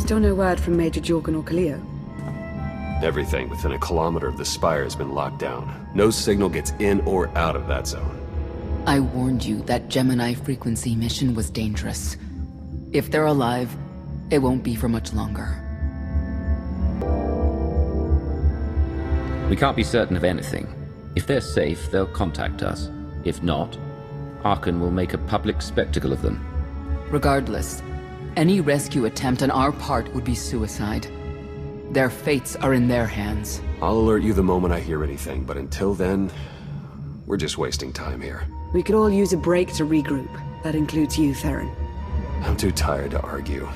Still no word from Major Jorgen or Kaleo? Everything within a kilometer of the spire has been locked down. No signal gets in or out of that zone. I warned you that Gemini frequency mission was dangerous. If they're alive, it won't be for much longer. We can't be certain of anything. If they're safe, they'll contact us. If not, Archon will make a public spectacle of them. Regardless, any rescue attempt on our part would be suicide. Their fates are in their hands. I'll alert you the moment I hear anything, but until then, we're just wasting time here. We could all use a break to regroup. That includes you, Theron. I'm too tired to argue.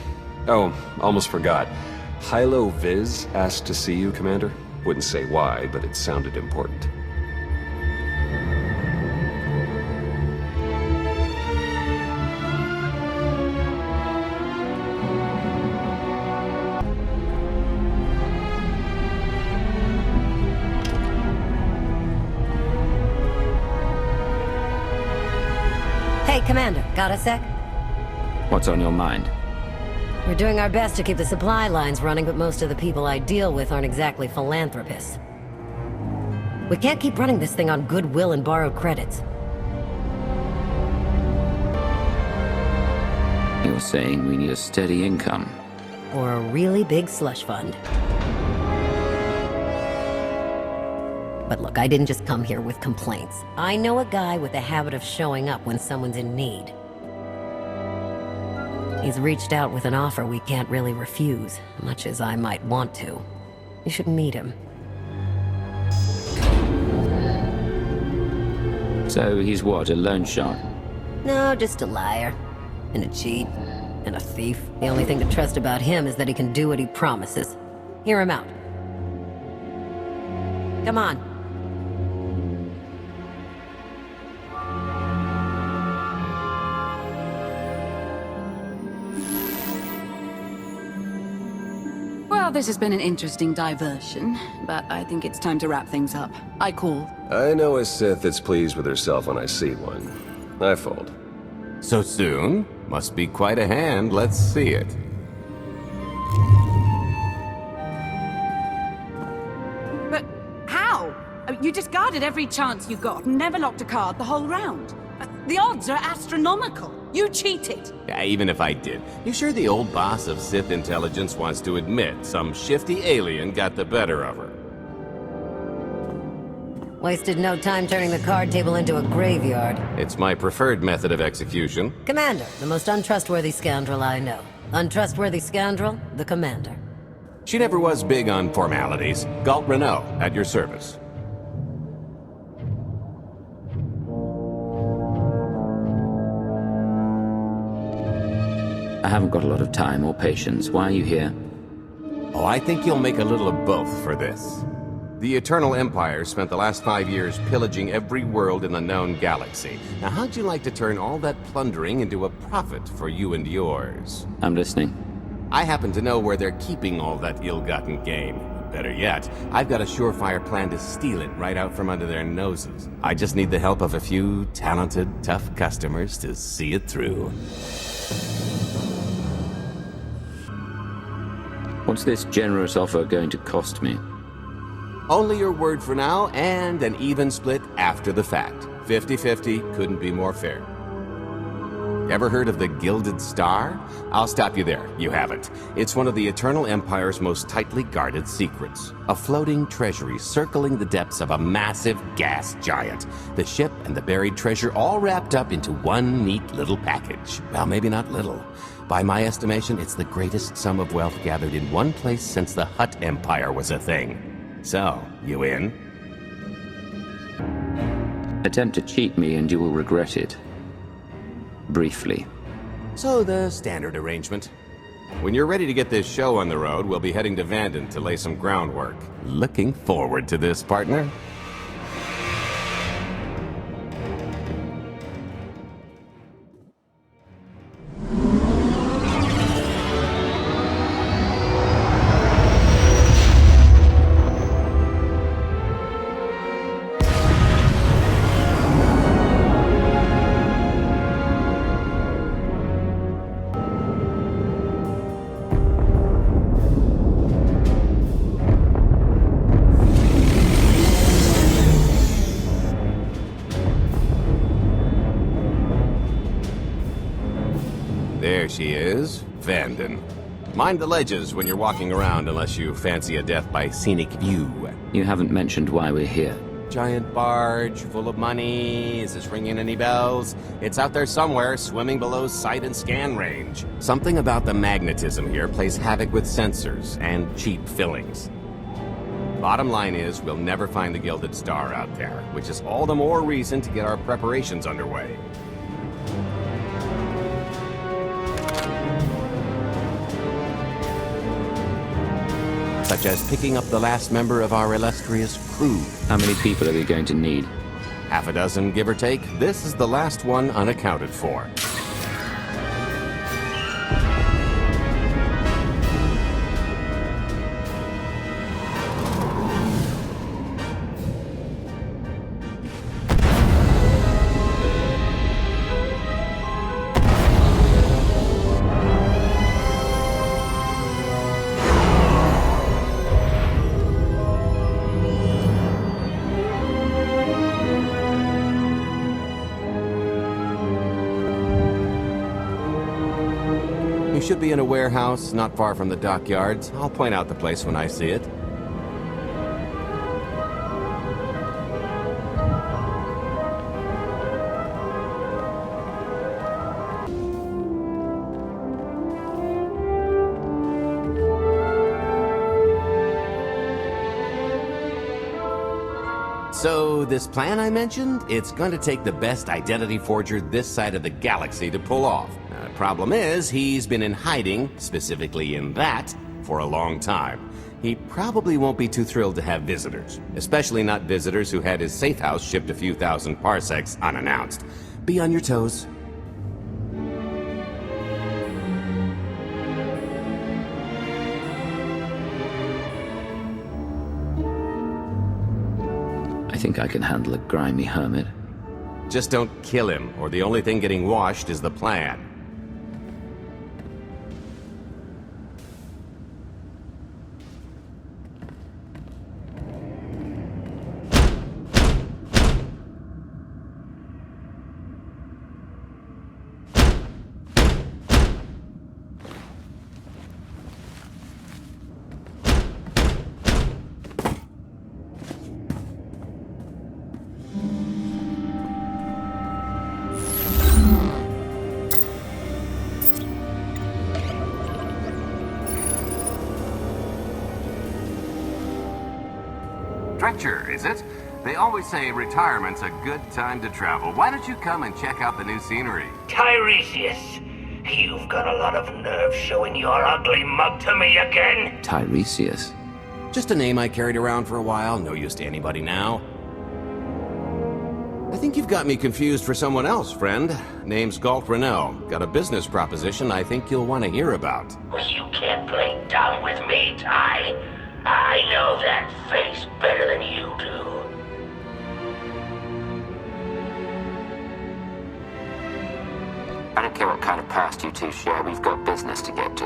Oh, almost forgot. Hylo Viz asked to see you, Commander. Wouldn't say why, but it sounded important. Hey, Commander, got a sec? What's on your mind? We're doing our best to keep the supply lines running, but most of the people I deal with aren't exactly philanthropists. We can't keep running this thing on goodwill and borrowed credits. You're saying we need a steady income. Or a really big slush fund. But look, I didn't just come here with complaints. I know a guy with a habit of showing up when someone's in need. He's reached out with an offer we can't really refuse, much as I might want to. You should meet him. So he's what, a loan shark? No, just a liar. And a cheat. And a thief. The only thing to trust about him is that he can do what he promises. Hear him out. Come on. Well, this has been an interesting diversion, but I think it's time to wrap things up. I call. I know a Sith that's pleased with herself when I see one. I fold. So soon? Must be quite a hand. Let's see it. But how? You discarded every chance you got and never locked a card the whole round. The odds are astronomical. You cheated. Yeah, even if I did. You sure the old boss of Sith intelligence wants to admit some shifty alien got the better of her? Wasted no time turning the card table into a graveyard. It's my preferred method of execution. Commander, the most untrustworthy scoundrel I know. Untrustworthy scoundrel, the Commander. She never was big on formalities. Galt Renault, at your service. I haven't got a lot of time or patience. Why are you here? Oh, I think you'll make a little of both for this. The Eternal Empire spent the last 5 years pillaging every world in the known galaxy. Now, how'd you like to turn all that plundering into a profit for you and yours? I'm listening. I happen to know where they're keeping all that ill-gotten gain. Better yet, I've got a surefire plan to steal it right out from under their noses. I just need the help of a few talented, tough customers to see it through. What's this generous offer going to cost me? Only your word for now, and an even split after the fact. 50-50, couldn't be more fair. Ever heard of the Gilded Star? I'll stop you there, you haven't. It's one of the Eternal Empire's most tightly guarded secrets. A floating treasury circling the depths of a massive gas giant. The ship and the buried treasure all wrapped up into one neat little package. Well, maybe not little. By my estimation, it's the greatest sum of wealth gathered in one place since the Hutt Empire was a thing. So, you in? Attempt to cheat me and you will regret it. Briefly. So the standard arrangement. When you're ready to get this show on the road, we'll be heading to Vanden to lay some groundwork. Looking forward to this, partner. There she is, Vanden. Mind the ledges when you're walking around unless you fancy a death by scenic view. You haven't mentioned why we're here. Giant barge, full of money. Is this ringing any bells? It's out there somewhere, swimming below sight and scan range. Something about the magnetism here plays havoc with sensors and cheap fillings. Bottom line is, we'll never find the Gilded Star out there, which is all the more reason to get our preparations underway. Such as picking up the last member of our illustrious crew. How many people are we going to need? Half a dozen, give or take. This is the last one unaccounted for. You should be in a warehouse, not far from the dockyards. I'll point out the place when I see it. So, this plan I mentioned, it's going to take the best identity forger this side of the galaxy to pull off. Problem is, he's been in hiding, specifically in that, for a long time. He probably won't be too thrilled to have visitors, especially not visitors who had his safe house shipped a few thousand parsecs unannounced. Be on your toes. I think I can handle a grimy hermit. Just don't kill him, or the only thing getting washed is the plan. Dretcher, is it? They always say retirement's a good time to travel. Why don't you come and check out the new scenery? Tiresias, you've got a lot of nerve showing your ugly mug to me again. Tiresias? Just a name I carried around for a while, no use to anybody now. I think you've got me confused for someone else, friend. Name's Galt Renault. Got a business proposition I think you'll want to hear about. Well, you can't play dumb with me, Ty. I know that face better than you do. I don't care what kind of past you two share, we've got business to get to.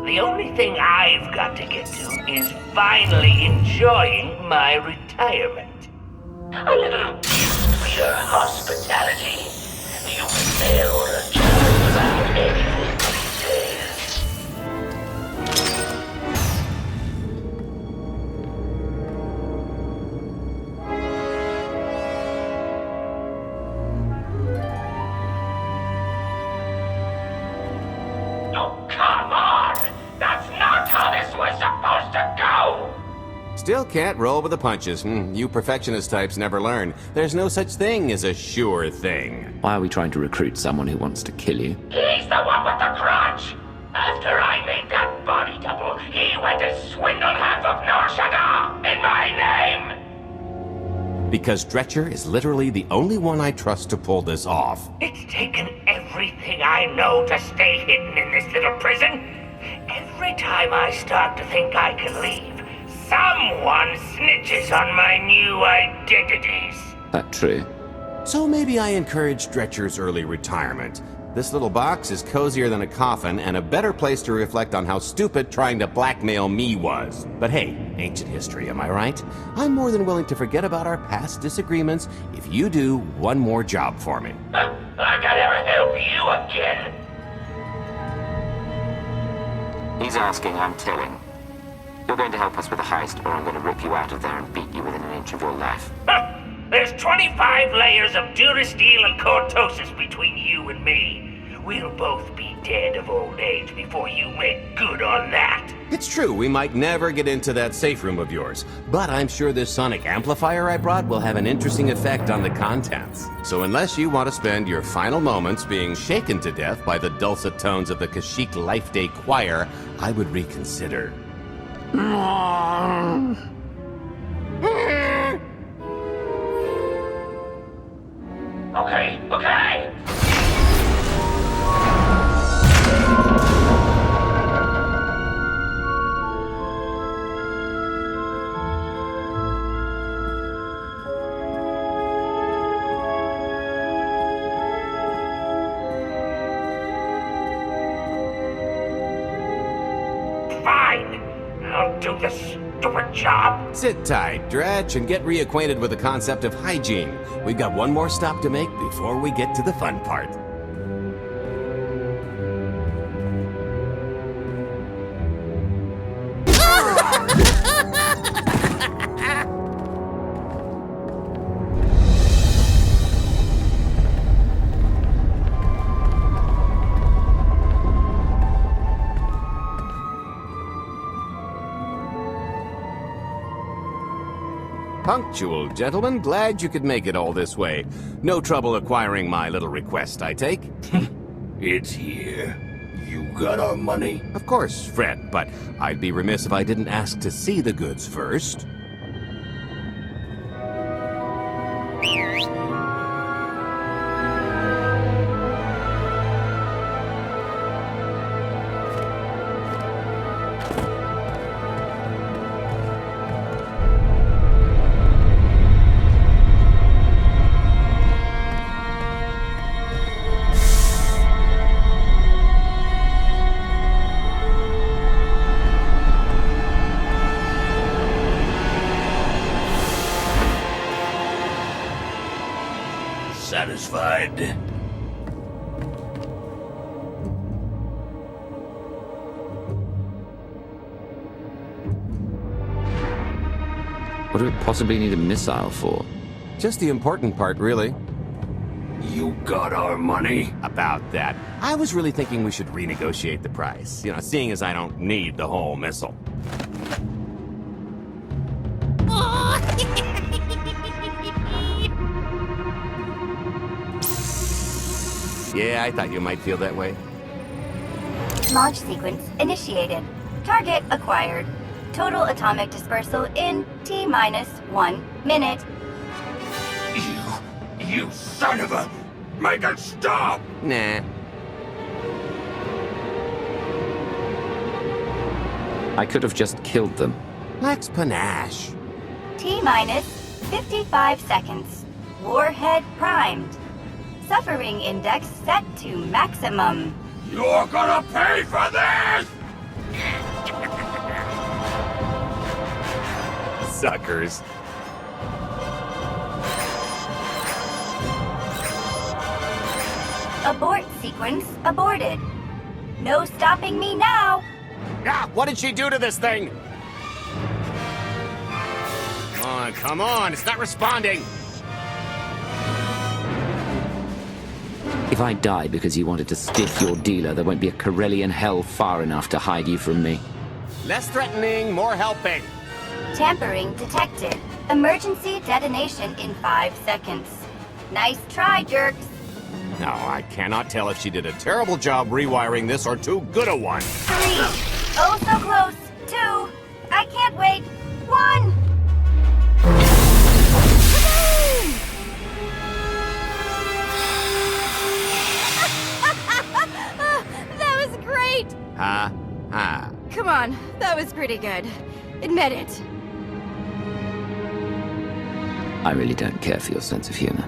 The only thing I've got to get to is finally enjoying my retirement. A little gift for your hospitality. You may order just about anything these days. Oh, come on! That's not how this was supposed to go! Still can't roll with the punches. You perfectionist types never learn. There's no such thing as a sure thing. Why are we trying to recruit someone who wants to kill you? He's the one with the grudge! After I made that body double, he went to swindle half of Nar Shaddaa in my name! Because Dretcher is literally the only one I trust to pull this off. It's taken everything I know to stay hidden in this little prison. Every time I start to think I can leave, someone snitches on my new identities. That true? So maybe I encourage Dretcher's early retirement. This little box is cozier than a coffin and a better place to reflect on how stupid trying to blackmail me was. But hey, ancient history, am I right? I'm more than willing to forget about our past disagreements if you do one more job for me. I gotta ever help you again. He's asking, I'm telling. You're going to help us with the heist, or I'm going to rip you out of there and beat you within an inch of your life. There's 25 layers of durasteel and cortosis between you and me. We'll both be dead of old age before you make good on that. It's true, we might never get into that safe room of yours, but I'm sure this sonic amplifier I brought will have an interesting effect on the contents. So unless you want to spend your final moments being shaken to death by the dulcet tones of the Kashyyyk Life Day Choir, I would reconsider. Okay. Fine. I'll do this stupid job. Sit tight, Dretch, and get reacquainted with the concept of hygiene. We've got one more stop to make before we get to the fun part. Punctual, gentlemen. Glad you could make it all this way. No trouble acquiring my little request, I take? It's here. You got our money? Of course, friend, but I'd be remiss if I didn't ask to see the goods first. Satisfied? What do we possibly need a missile for? Just the important part, really. You got our money? About that. I was really thinking we should renegotiate the price. You know, seeing as I don't need the whole missile. Yeah, I thought you might feel that way. Launch sequence initiated. Target acquired. Total atomic dispersal in T-minus 1 minute. You son of a... Make it stop! Nah. I could have just killed them. Lex panache. T-minus 55 seconds. Warhead primed. Suffering index set to maximum. You're gonna pay for this! Suckers. Abort sequence aborted. No stopping me now. Ah, what did she do to this thing? Come on, it's not responding. If I die because you wanted to stiff your dealer, there won't be a Corellian hell far enough to hide you from me. Less threatening, more helping. Tampering detected. Emergency detonation in 5 seconds. Nice try, jerks. No, I cannot tell if she did a terrible job rewiring this or too good a one. 3. Oh, so close. 2. I can't wait. 1. That was great! Ha. Ha. Come on, that was pretty good. Admit it. I really don't care for your sense of humor.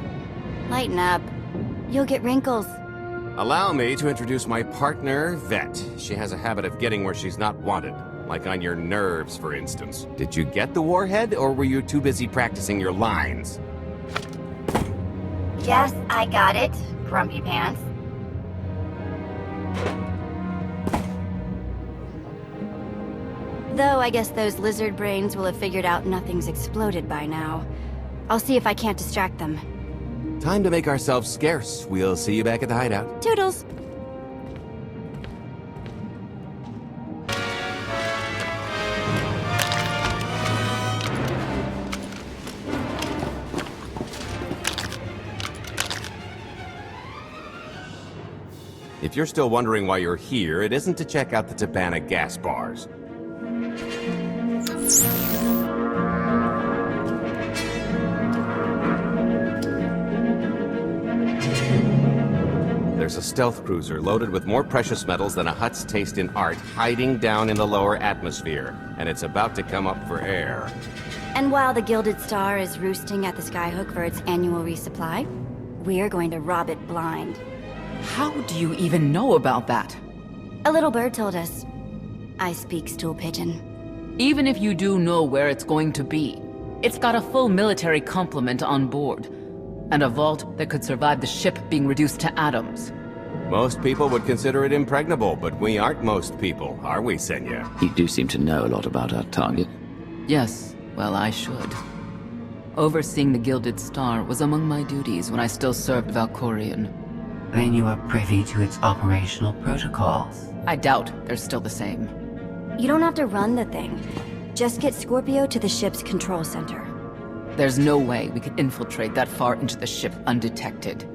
Lighten up. You'll get wrinkles. Allow me to introduce my partner, Vet. She has a habit of getting where she's not wanted. Like on your nerves, for instance. Did you get the warhead, or were you too busy practicing your lines? Yes, I got it, Grumpy Pants. Though I guess those lizard brains will have figured out nothing's exploded by now. I'll see if I can't distract them. Time to make ourselves scarce. We'll see you back at the hideout. Toodles! If you're still wondering why you're here, it isn't to check out the Tabana gas bars. There's a stealth cruiser loaded with more precious metals than a Hutt's taste in art hiding down in the lower atmosphere, and it's about to come up for air. And while the Gilded Star is roosting at the Skyhook for its annual resupply, we're going to rob it blind. How do you even know about that? A little bird told us. I speak stool pigeon. Even if you do know where it's going to be, it's got a full military complement on board, and a vault that could survive the ship being reduced to atoms. Most people would consider it impregnable, but we aren't most people, are we, Senya? You do seem to know a lot about our target. Yes, well, I should. Overseeing the Gilded Star was among my duties when I still served Valkorion. Then you are privy to its operational protocols. I doubt they're still the same. You don't have to run the thing. Just get Scorpio to the ship's control center. There's no way we could infiltrate that far into the ship undetected.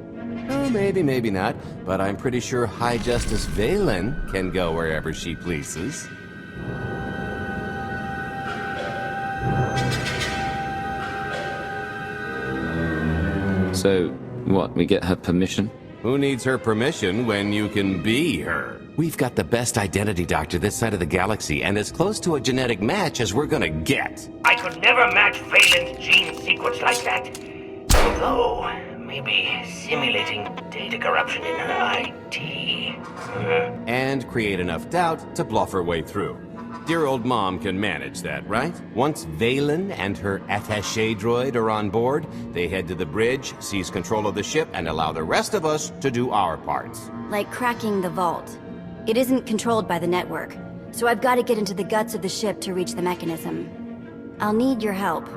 Oh, maybe, maybe not. But I'm pretty sure High Justice Valen can go wherever she pleases. So, what, we get her permission? Who needs her permission when you can be her? We've got the best identity doctor this side of the galaxy, and as close to a genetic match as we're gonna get. I could never match Valen's gene sequence like that. Although, maybe simulating data corruption in her IT. And create enough doubt to bluff her way through. Dear old mom can manage that, right? Once Valen and her attaché droid are on board, they head to the bridge, seize control of the ship, and allow the rest of us to do our parts. Like cracking the vault. It isn't controlled by the network, so I've got to get into the guts of the ship to reach the mechanism. I'll need your help.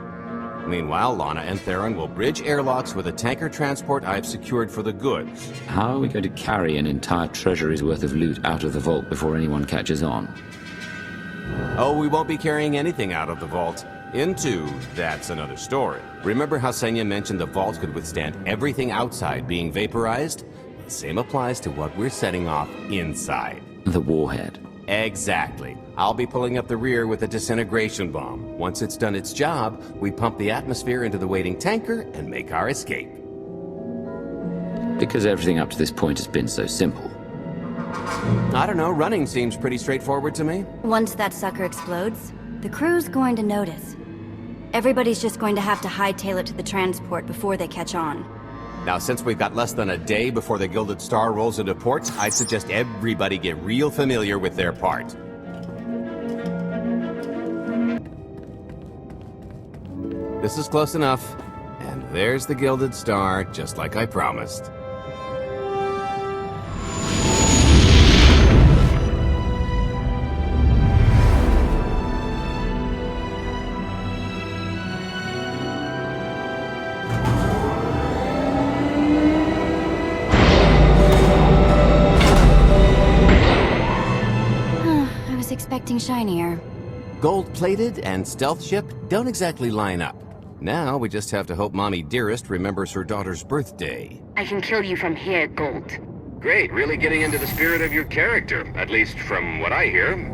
Meanwhile, Lana and Theron will bridge airlocks with a tanker transport I've secured for the goods. How are we going to carry an entire treasury's worth of loot out of the vault before anyone catches on? Oh, we won't be carrying anything out of the vault. Into, that's another story. Remember how Senya mentioned the vault could withstand everything outside being vaporized? The same applies to what we're setting off inside. The warhead. Exactly. I'll be pulling up the rear with a disintegration bomb. Once it's done its job, we pump the atmosphere into the waiting tanker and make our escape. Because everything up to this point has been so simple. I don't know, running seems pretty straightforward to me. Once that sucker explodes, the crew's going to notice. Everybody's just going to have to hightail it to the transport before they catch on. Now, since we've got less than a day before the Gilded Star rolls into ports, I'd suggest everybody get real familiar with their part. This is close enough. And there's the Gilded Star, just like I promised. Expecting shinier. Gold-plated and stealth ship don't exactly line up. Now we just have to hope Mommy Dearest remembers her daughter's birthday. I can kill you from here, Gold. Great, really getting into the spirit of your character, at least from what I hear.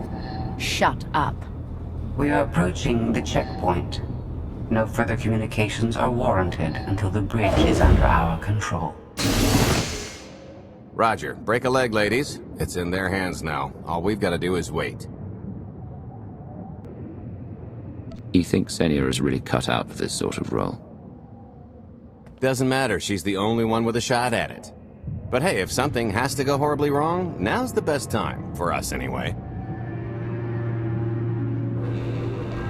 Shut up. We are approaching the checkpoint. No further communications are warranted until the bridge is under our control. Roger. Break a leg, ladies. It's in their hands now. All we've got to do is wait. You think Senya is really cut out for this sort of role? Doesn't matter. She's the only one with a shot at it. But hey, if something has to go horribly wrong, now's the best time. For us, anyway.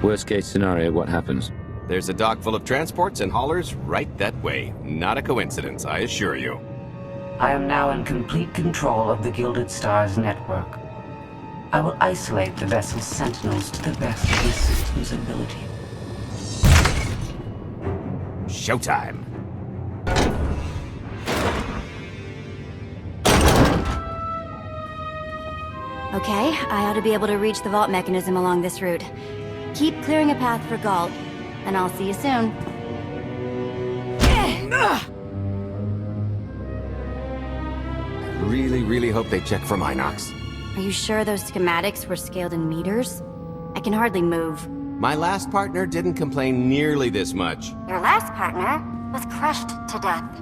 Worst case scenario, what happens? There's a dock full of transports and haulers right that way. Not a coincidence, I assure you. I am now in complete control of the Gilded Star's network. I will isolate the vessel's sentinels to the best of the system's ability. Showtime. Okay, I ought to be able to reach the vault mechanism along this route. Keep clearing a path for Galt, and I'll see you soon. Really hope they check for Minox. Are you sure those schematics were scaled in meters? I can hardly move. My last partner didn't complain nearly this much. Your last partner was crushed to death.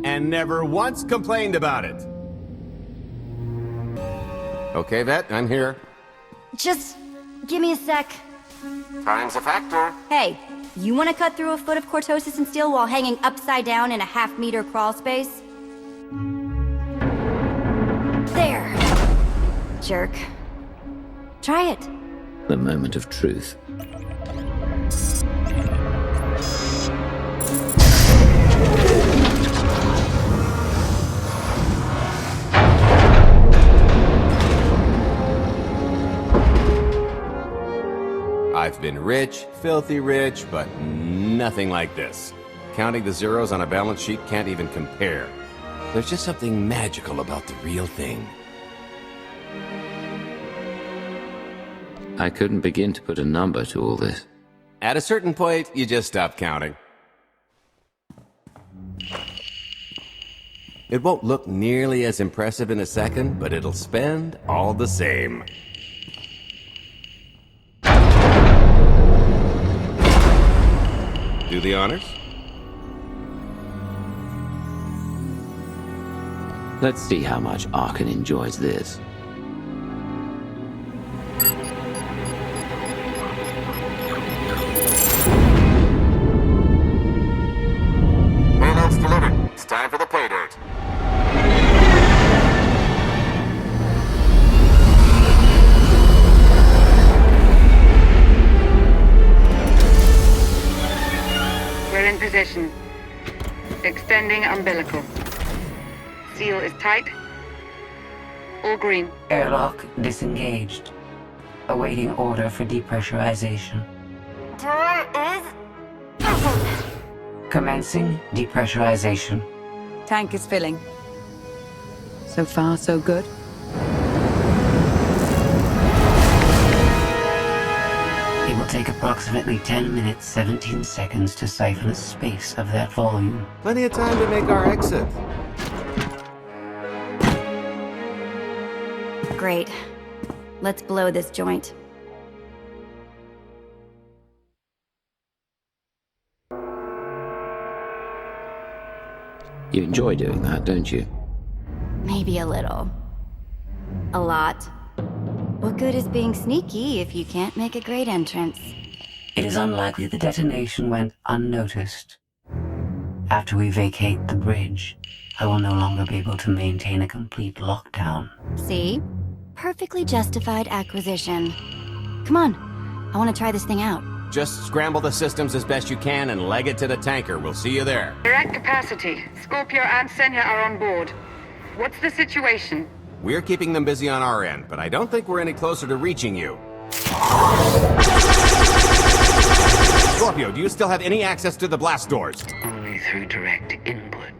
And never once complained about it. Okay, Vet, I'm here. Just give me a sec. Time's a factor. Hey, you want to cut through a foot of cortosis and steel while hanging upside down in a half-meter crawl space? There. Jerk. Try it. The moment of truth. I've been rich, filthy rich, but nothing like this. Counting the zeros on a balance sheet can't even compare. There's just something magical about the real thing. I couldn't begin to put a number to all this. At a certain point, you just stop counting. It won't look nearly as impressive in a second, but it'll spend all the same. Do the honors? Let's see how much Arkan enjoys this. Payload's delivered. It's time for the pay dirt. We're in position. Extending umbilical. Seal is tight. All green. Airlock disengaged. Awaiting order for depressurization. Commencing depressurization. Tank is filling. So far, so good. It will take approximately 10 minutes, 17 seconds to siphon a space of that volume. Plenty of time to make our exit. Great. Let's blow this joint. You enjoy doing that, don't you? Maybe a little. A lot. What good is being sneaky if you can't make a great entrance? It is unlikely the detonation went unnoticed. After we vacate the bridge, I will no longer be able to maintain a complete lockdown. See? Perfectly justified acquisition. Come on. I want to try this thing out. Just scramble the systems as best you can and leg it to the tanker. We'll see you there. We're at capacity. Scorpio and Senya are on board. What's the situation? We're keeping them busy on our end, but I don't think we're any closer to reaching you. Scorpio, do you still have any access to the blast doors? Only through direct input.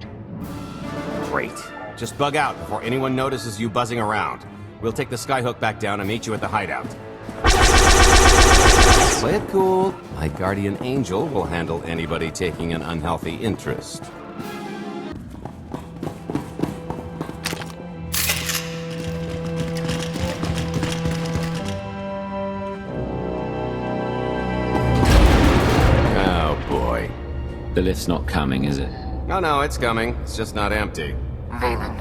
Great. Just bug out before anyone notices you buzzing around. We'll take the skyhook back down and meet you at the hideout. Play it cool. My guardian angel will handle anybody taking an unhealthy interest. Oh boy. The lift's not coming, is it? Oh no, it's coming. It's just not empty. Valen.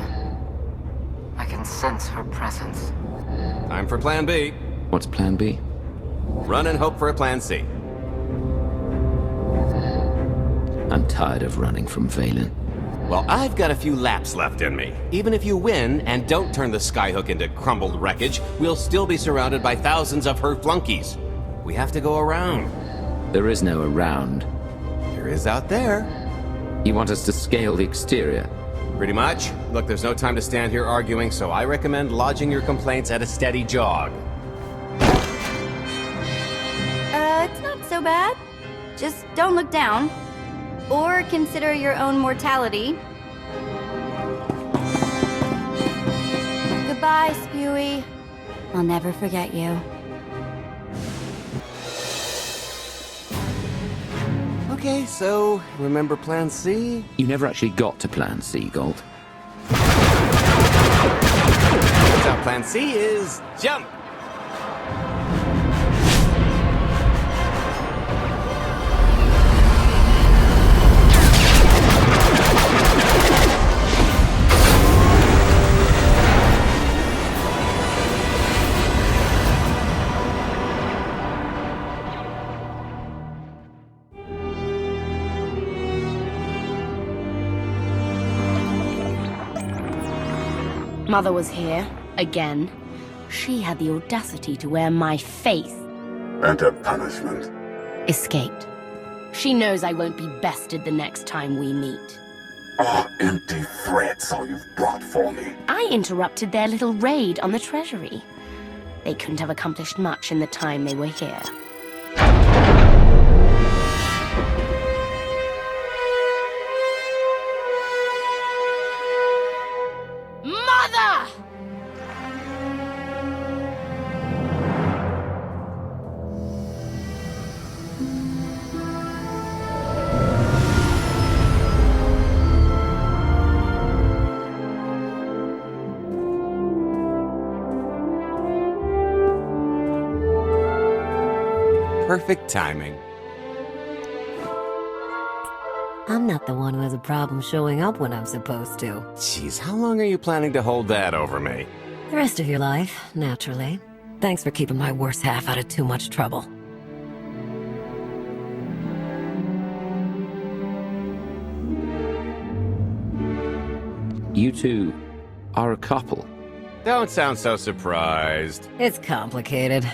I can sense her presence. Time for Plan B. What's Plan B? Run and hope for a Plan C. I'm tired of running from Valen. Well, I've got a few laps left in me. Even if you win and don't turn the skyhook into crumbled wreckage, we'll still be surrounded by thousands of her flunkies. We have to go around. There is no around. There is out there. You want us to scale the exterior? Pretty much. Look, there's no time to stand here arguing, so I recommend lodging your complaints at a steady jog. It's not so bad. Just don't look down. Or consider your own mortality. Goodbye, Spewy. I'll never forget you. Okay, so, remember Plan C? You never actually got to Plan C, Gold. So Plan C is jump! Mother was here, again. She had the audacity to wear my face. And her punishment? Escaped. She knows I won't be bested the next time we meet. Are empty threats all you've brought for me? I interrupted their little raid on the treasury. They couldn't have accomplished much in the time they were here. Mother! Perfect timing. I'm not the one who has a problem showing up when I'm supposed to. Jeez, how long are you planning to hold that over me? The rest of your life, naturally. Thanks for keeping my worse half out of too much trouble. You two are a couple. Don't sound so surprised. It's complicated.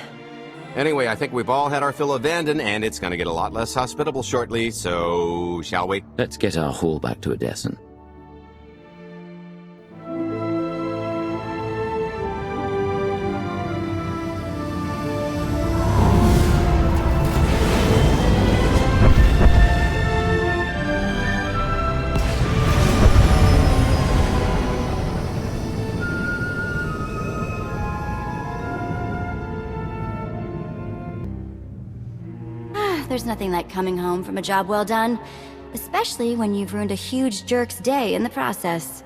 Anyway, I think we've all had our fill of Vanden, and it's gonna get a lot less hospitable shortly, so shall we? Let's get our haul back to Odessen. There's nothing like coming home from a job well done, especially when you've ruined a huge jerk's day in the process.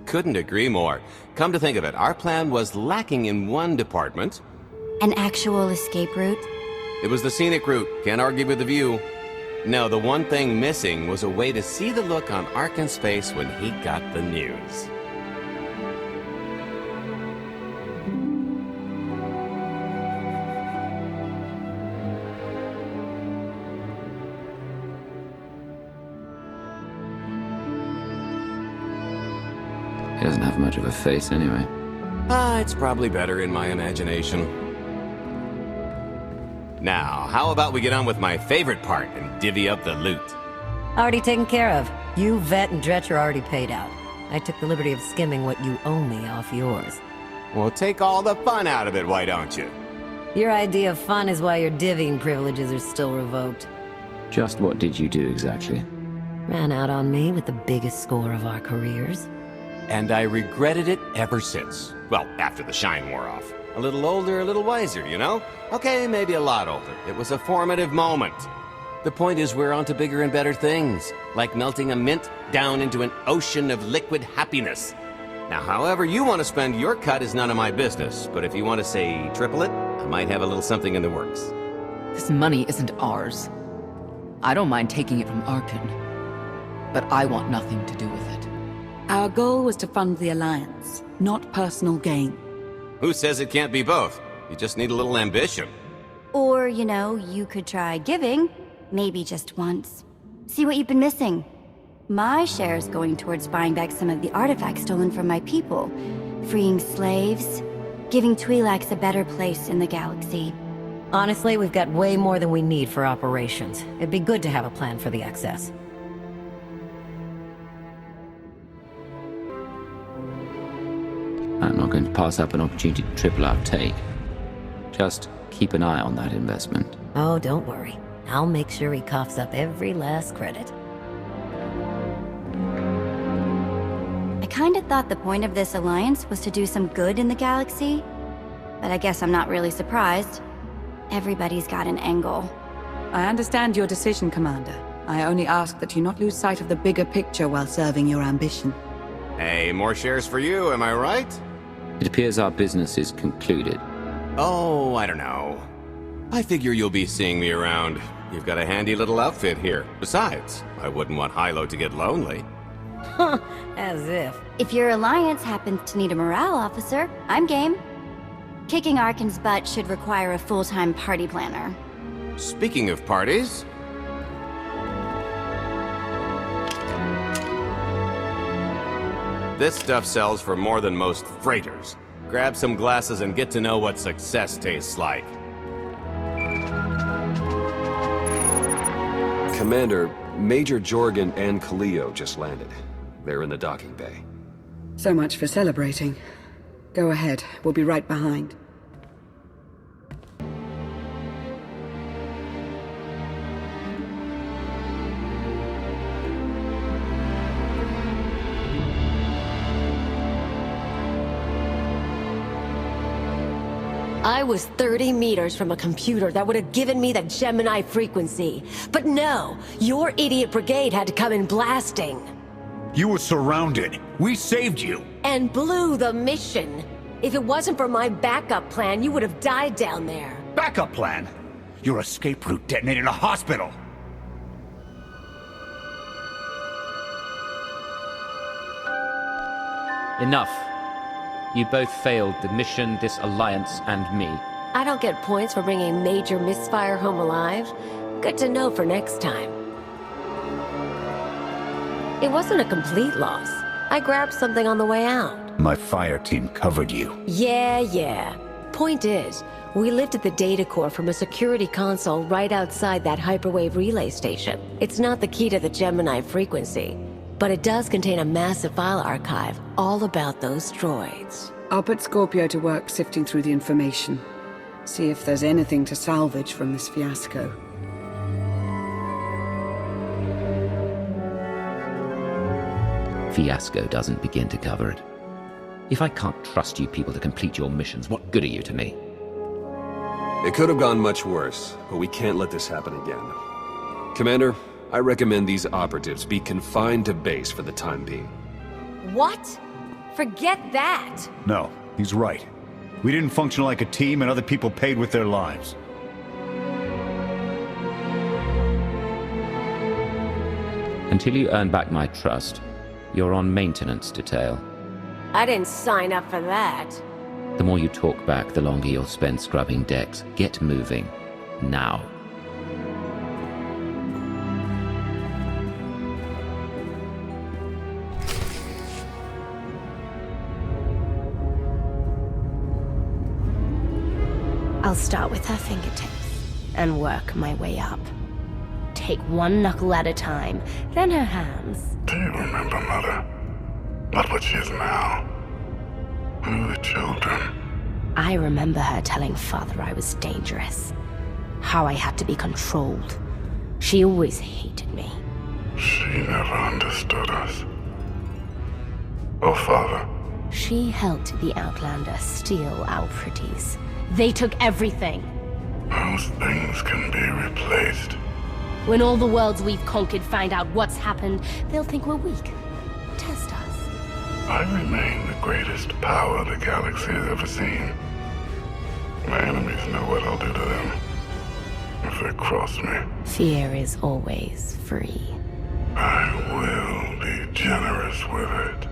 Couldn't agree more. Come to think of it, our plan was lacking in one department. An actual escape route? It was the scenic route, can't argue with the view. No, the one thing missing was a way to see the look on Arkin's face when he got the news. He doesn't have much of a face anyway. It's probably better in my imagination. Now, how about we get on with my favorite part and divvy up the loot? Already taken care of. You, Vet, and Dretch are already paid out. I took the liberty of skimming what you owe me off yours. Well, take all the fun out of it, why don't you? Your idea of fun is why your divvying privileges are still revoked. Just what did you do exactly? Ran out on me with the biggest score of our careers. And I regretted it ever since. Well, after the shine wore off. A little older, a little wiser, you know? Okay, maybe a lot older. It was a formative moment. The point is we're on to bigger and better things, like melting a mint down into an ocean of liquid happiness. Now, however you want to spend your cut is none of my business, but if you want to say triple it, I might have a little something in the works. This money isn't ours. I don't mind taking it from Arkin, but I want nothing to do with it. Our goal was to fund the Alliance, not personal gain. Who says it can't be both? You just need a little ambition. Or, you know, you could try giving. Maybe just once. See what you've been missing. My share's going towards buying back some of the artifacts stolen from my people, freeing slaves, giving Twi'leks a better place in the galaxy. Honestly, we've got way more than we need for operations. It'd be good to have a plan for the excess. pass up an opportunity to triple our take. Just keep an eye on that investment. Oh, don't worry. I'll make sure he coughs up every last credit. I kinda thought the point of this alliance was to do some good in the galaxy, but I guess I'm not really surprised. Everybody's got an angle. I understand your decision, Commander. I only ask that you not lose sight of the bigger picture while serving your ambition. Hey, more shares for you, am I right? It appears our business is concluded. Oh, I don't know. I figure you'll be seeing me around. You've got a handy little outfit here. Besides, I wouldn't want Hilo to get lonely. Huh, as if. If your alliance happens to need a morale officer, I'm game. Kicking Arkan's butt should require a full-time party planner. Speaking of parties... This stuff sells for more than most freighters. Grab some glasses and get to know what success tastes like. Commander, Major Jorgen and Kaleo just landed. They're in the docking bay. So much for celebrating. Go ahead, we'll be right behind. I was 30 meters from a computer that would have given me the Gemini frequency. But no, your idiot brigade had to come in blasting. You were surrounded. We saved you. And blew the mission. If it wasn't for my backup plan, you would have died down there. Backup plan? Your escape route detonated a hospital. Enough. You both failed the mission, this alliance, and me. I don't get points for bringing Major Misfire home alive. Good to know for next time. It wasn't a complete loss. I grabbed something on the way out. My fire team covered you. Yeah. Point is, we lifted the data core from a security console right outside that hyperwave relay station. It's not the key to the Gemini frequency, but it does contain a massive file archive all about those droids. I'll put Scorpio to work sifting through the information. See if there's anything to salvage from this fiasco. Fiasco doesn't begin to cover it. If I can't trust you people to complete your missions, what good are you to me? It could have gone much worse, but we can't let this happen again. Commander, I recommend these operatives be confined to base for the time being. What? Forget that! No, he's right. We didn't function like a team and other people paid with their lives. Until you earn back my trust, you're on maintenance detail. I didn't sign up for that. The more you talk back, the longer you'll spend scrubbing decks. Get moving. Now. I'll start with her fingertips and work my way up. Take one knuckle at a time, then her hands. Do you remember, Mother? Not what she is now. We were children. I remember her telling Father I was dangerous. How I had to be controlled. She always hated me. She never understood us. Oh, Father. She helped the Outlander steal our pretties. They took everything. Those things can be replaced. When all the worlds we've conquered find out what's happened, they'll think we're weak. Test us. I remain the greatest power the galaxy has ever seen. My enemies know what I'll do to them if they cross me. Fear is always free. I will be generous with it.